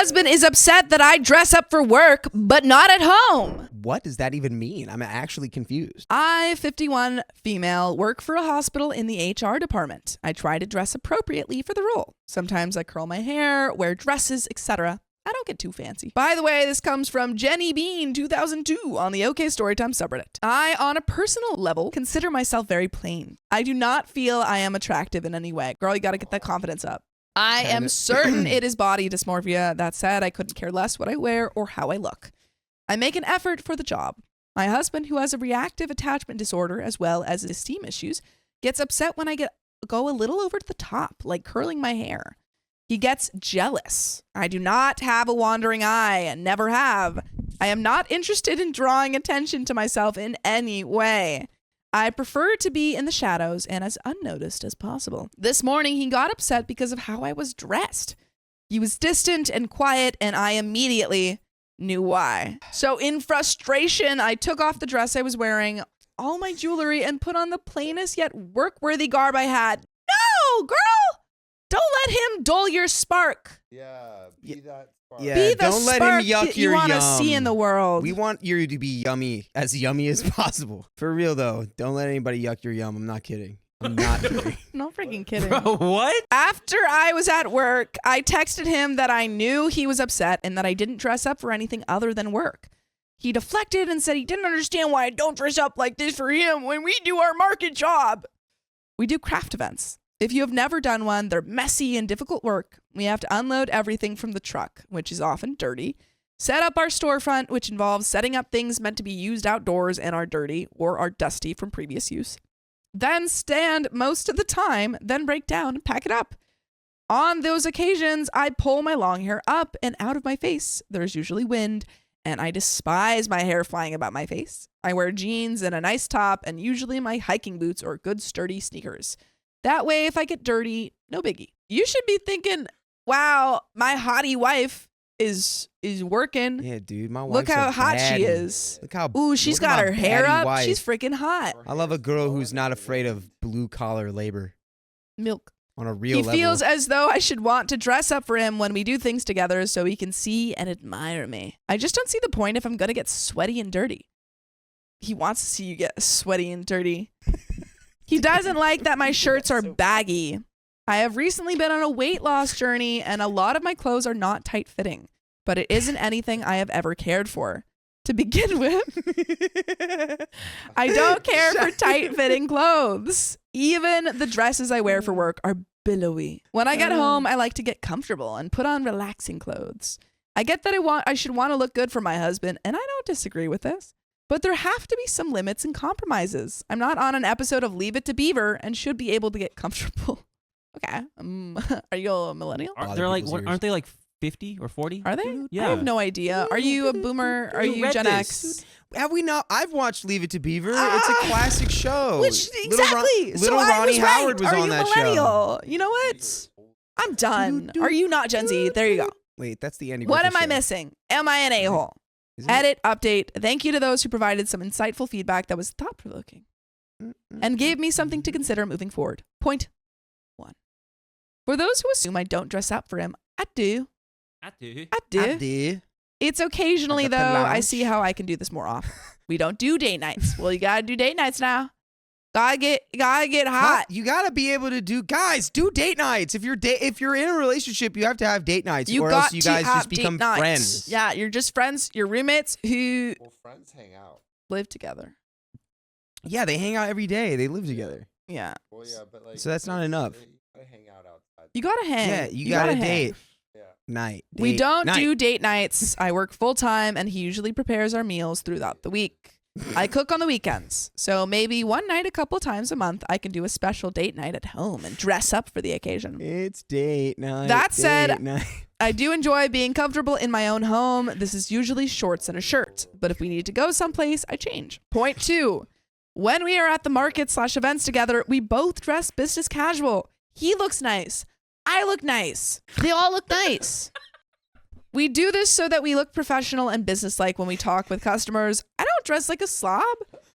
husband is upset that I dress up for work, but not at home. What does that even mean? I'm actually confused. I, 51 female, work for a hospital in the HR department. I try to dress appropriately for the role. Sometimes I curl my hair, wear dresses, etc. I don't get too fancy. By the way, this comes from Jenny Bean 2002 on the OK Storytime subreddit. I, on a personal level, consider myself very plain. I do not feel I am attractive in any way. Girl, you gotta get that confidence up. I am certain it is body dysmorphia. That said, I couldn't care less what I wear or how I look. I make an effort for the job. My husband, who has a reactive attachment disorder as well as esteem issues, gets upset when I go a little over the top, like curling my hair. He gets jealous. I do not have a wandering eye and never have. I am not interested in drawing attention to myself in any way. I prefer to be in the shadows and as unnoticed as possible. This morning, he got upset because of how I was dressed. He was distant and quiet, and I immediately knew why. So in frustration, I took off the dress I was wearing, all my jewelry, and put on the plainest yet work-worthy garb I had. No, girl! Don't let him dull your spark. Yeah, be that spark. Yeah, Be the don't let spark him yuck that your you want to yum. see in the world. We want you to be yummy as possible. For real though, don't let anybody yuck your yum. I'm not kidding. I'm not kidding. No freaking kidding. Bro, what? After I was at work, I texted him that I knew he was upset and that I didn't dress up for anything other than work. He deflected and said he didn't understand why I don't dress up like this for him when we do our market job. We do craft events. If you have never done one, they're messy and difficult work. We have to unload everything from the truck, which is often dirty, set up our storefront, which involves setting up things meant to be used outdoors and are dirty or are dusty from previous use, then stand most of the time, then break down and pack it up. On those occasions, I pull my long hair up and out of my face. There's usually wind, and I despise my hair flying about my face. I wear jeans and a nice top and usually my hiking boots or good sturdy sneakers. That way, if I get dirty, no biggie. You should be thinking, wow, my hottie wife is working. Yeah, dude, my wife's Look how a hot she baddie. is. Look how Ooh, she's look at got my her hair baddie up. wife. She's freaking hot. I love a girl who's not afraid of blue collar labor Milk. on a real He level. feels as though I should want to dress up for him when we do things together so he can see and admire me. I just don't see the point if I'm going to get sweaty and dirty. He wants to see you get sweaty and dirty. He doesn't like that my shirts are baggy. I have recently been on a weight loss journey and a lot of my clothes are not tight fitting, but it isn't anything I have ever cared for. To begin with, I don't care for tight fitting clothes. Even the dresses I wear for work are billowy. When I get home, I like to get comfortable and put on relaxing clothes. I get that I should want to look good for my husband, and I don't disagree with this. But there have to be some limits and compromises. I'm not on an episode of Leave It to Beaver and should be able to get comfortable. Okay. Are you a millennial? Aren't they like 50 or 40? Are they? Yeah. I have no idea. Are you a boomer? Are you Gen X? Have we not? I've watched Leave It to Beaver. It's a classic show. Which exactly. Little so Ronnie I was right. Howard was Are on you that millennial? You know what? I'm done. Are you not Gen Z? There you go. Wait, that's the Andy. What Griffith am I show. missing? Am I an a-hole? Isn't it? Edit, update. Thank you to those who provided some insightful feedback that was thought-provoking and gave me something to consider moving forward. Point 1. For those who assume I don't dress up for him, I do. I do. I do. I did. It's occasionally, I got though, the I lounge. see how I can do this more often. We don't do date nights. Well, you gotta do date nights now. Gotta get hot. You gotta be able to do date nights. If you're in a relationship, you have to have date nights, or else you guys just become friends. Yeah, you're just friends. You're roommates who Well, friends hang out. live together. Yeah, they hang out every day. They live together. Yeah. Well, yeah, but like. So that's not enough. You gotta hang out outside. You gotta hang. Yeah, you gotta hang. date. Yeah. Night. We Date don't night. do date nights. I work full time and he usually prepares our meals throughout the week. I cook on the weekends. So maybe one night, a couple times a month, I can do a special date night at home and dress up for the occasion. It's date night. That said, date night. I do enjoy being comfortable in my own home. This is usually shorts and a shirt. But if we need to go someplace, I change. Point 2. When we are at the market/events together, we both dress business casual. He looks nice. I look nice. They all look nice. We do this so that we look professional and businesslike when we talk with customers. I don't dress like a slob.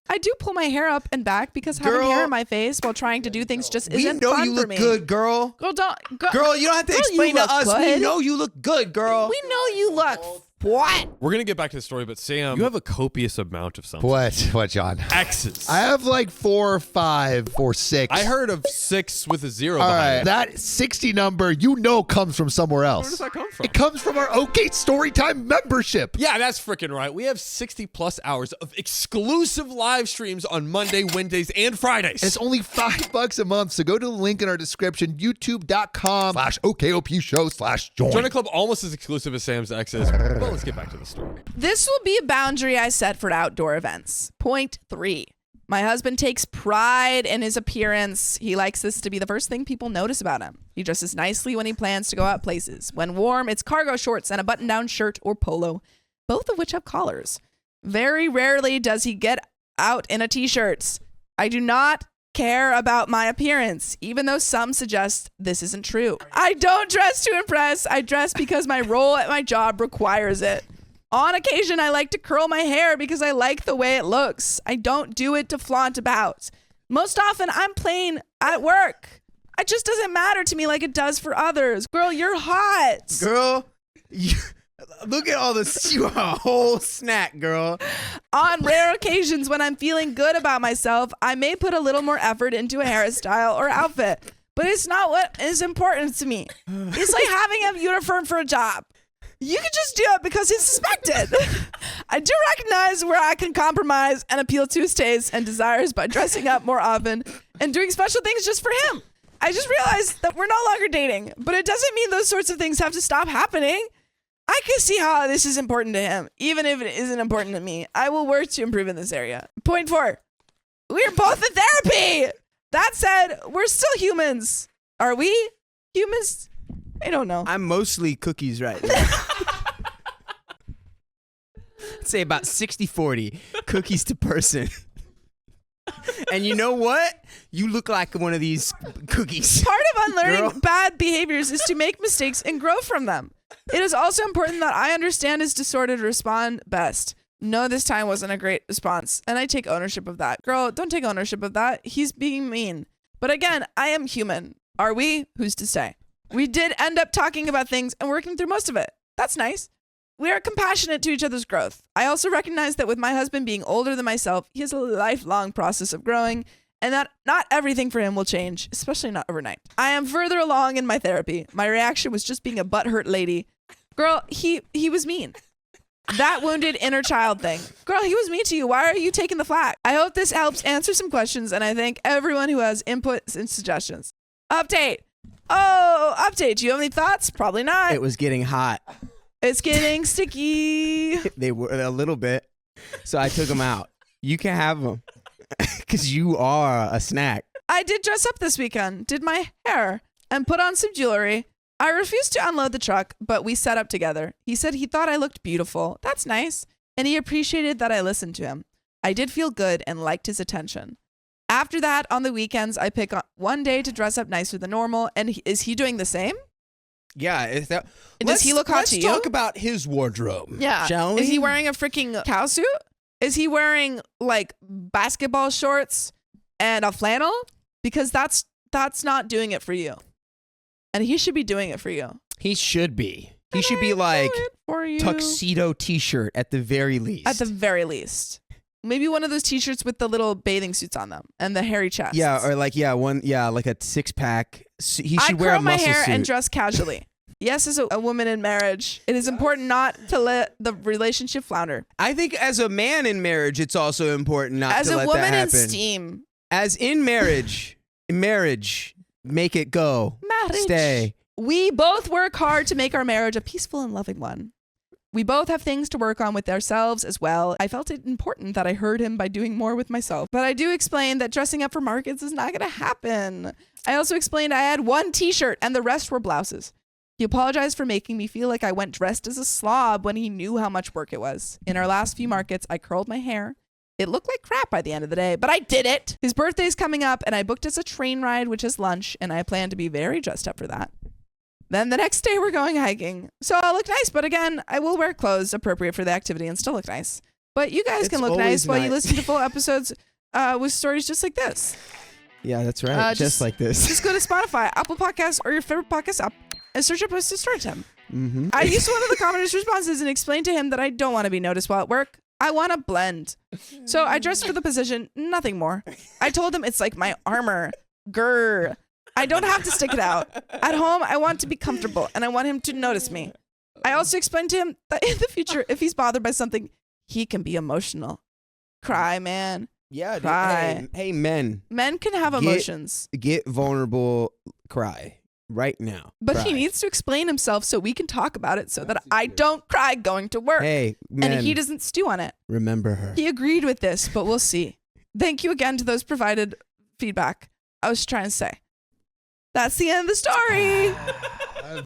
I do pull my hair up and back because having hair in my face while trying to do things just isn't fun for me. We know you look good, girl. Girl, you don't have to explain to us. Good. We know you look good, girl. We know you look what? We're going to get back to the story, but Sam, you have a copious amount of something. What, John? X's. I have like 4 or 5 or 6. I heard of 6 with a 0 All behind right, it. that 60 number, comes from somewhere else. Where does that come from? It comes from our OK Storytime membership. Yeah, that's freaking right. We have 60 plus hours of exclusive live streams on Monday, Wednesdays, and Fridays. And it's only $5 a month, so go to the link in our description, youtube.com/OKOP show/join. Join a club almost as exclusive as Sam's X's. Well, let's get back to the story. This will be a boundary I set for outdoor events. Point 3. My husband takes pride in his appearance. He likes this to be the first thing people notice about him. He dresses nicely when he plans to go out places. When warm, it's cargo shorts and a button-down shirt or polo, both of which have collars. Very rarely does he get out in a t-shirt. I do not care about my appearance, even though some suggest this isn't true. I don't dress to impress. I dress because my role at my job requires it. On occasion, I like to curl my hair because I like the way it looks. I don't do it to flaunt about. Most often, I'm plain at work. It just doesn't matter to me like it does for others. Girl, you're hot. Girl, look at all this. You are a whole snack, girl. On rare occasions when I'm feeling good about myself, I may put a little more effort into a hairstyle or outfit. But it's not what is important to me. It's like having a uniform for a job. You can just do it because he's suspected. I do recognize where I can compromise and appeal to his tastes and desires by dressing up more often and doing special things just for him. I just realized that we're no longer dating, but it doesn't mean those sorts of things have to stop happening. I can see how this is important to him, even if it isn't important to me. I will work to improve in this area. Point 4. We're both in therapy. That said, we're still humans. Are we humans? I don't know. I'm mostly cookies right now. I'd say about 60-40 cookies to person. And you know what? You look like one of these cookies. Part of unlearning bad behaviors is to make mistakes and grow from them. It is also important that I understand his disorder to respond best. No, this time wasn't a great response, and I take ownership of that. Girl, don't take ownership of that. He's being mean. But again, I am human. Are we? Who's to say? We did end up talking about things and working through most of it. That's nice. We are compassionate to each other's growth. I also recognize that with my husband being older than myself, he has a lifelong process of growing, and that not everything for him will change, especially not overnight. I am further along in my therapy. My reaction was just being a butthurt lady. Girl, he was mean. That wounded inner child thing. Girl, he was mean to you. Why are you taking the flak? I hope this helps answer some questions, and I thank everyone who has inputs and suggestions. Update. Oh, update. Do you have any thoughts? Probably not. It was getting hot. It's getting sticky. They were a little bit. So I took them out. You can have them because you are a snack. I did dress up this weekend, did my hair, and put on some jewelry. I refused to unload the truck, but we set up together. He said he thought I looked beautiful. That's nice. And he appreciated that I listened to him. I did feel good and liked his attention. After that, on the weekends, I pick one day to dress up nicer than normal. And is he doing the same? Yeah. Does he look hot to you? Let's talk about his wardrobe. Yeah. Shall we? Is he wearing a freaking cow suit? Is he wearing like basketball shorts and a flannel? Because that's not doing it for you. And he should be doing it for you. He should be. He should be like tuxedo t-shirt at the very least. At the very least. Maybe one of those t-shirts with the little bathing suits on them and the hairy chest. Yeah, or like like a 6-pack. He should wear a muscle suit. I curl my hair and dress casually. Yes, as a woman in marriage, it is important not to let the relationship flounder. I think as a man in marriage, it's also important not to let that happen. As a woman in steam. As in marriage, make it go. Marriage. Stay. We both work hard to make our marriage a peaceful and loving one. We both have things to work on with ourselves as well. I felt it important that I heard him by doing more with myself. But I do explain that dressing up for markets is not going to happen. I also explained I had one t-shirt and the rest were blouses. He apologized for making me feel like I went dressed as a slob when he knew how much work it was. In our last few markets, I curled my hair. It looked like crap by the end of the day, but I did it. His birthday's coming up and I booked us a train ride, which is lunch, and I plan to be very dressed up for that. Then the next day we're going hiking. So I'll look nice, but again, I will wear clothes appropriate for the activity and still look nice. But you guys It's can look always nice while you nice. listen to full episodes with stories just like this. Yeah, that's right. Just like this. Just go to Spotify, Apple Podcasts, or your favorite podcast app and search up Posted Storytime. Mm-hmm. I used one of the commenters' responses and explained to him that I don't want to be noticed while at work. I want to blend. So I dressed for the position, nothing more. I told him it's like my armor. Grr. I don't have to stick it out. At home, I want to be comfortable, and I want him to notice me. I also explained to him that in the future, if he's bothered by something, he can be emotional. Cry, man. Yeah, dude. Cry. Hey, men, Men can have emotions, get vulnerable. Cry right now. but he Cry. needs to explain himself so we can talk about it so that I don't cry going to work. Hey, men, And he doesn't stew on it. remember her. He agreed with this, but we'll see. Thank you again to those provided feedback. I was trying to say. That's the end of the story.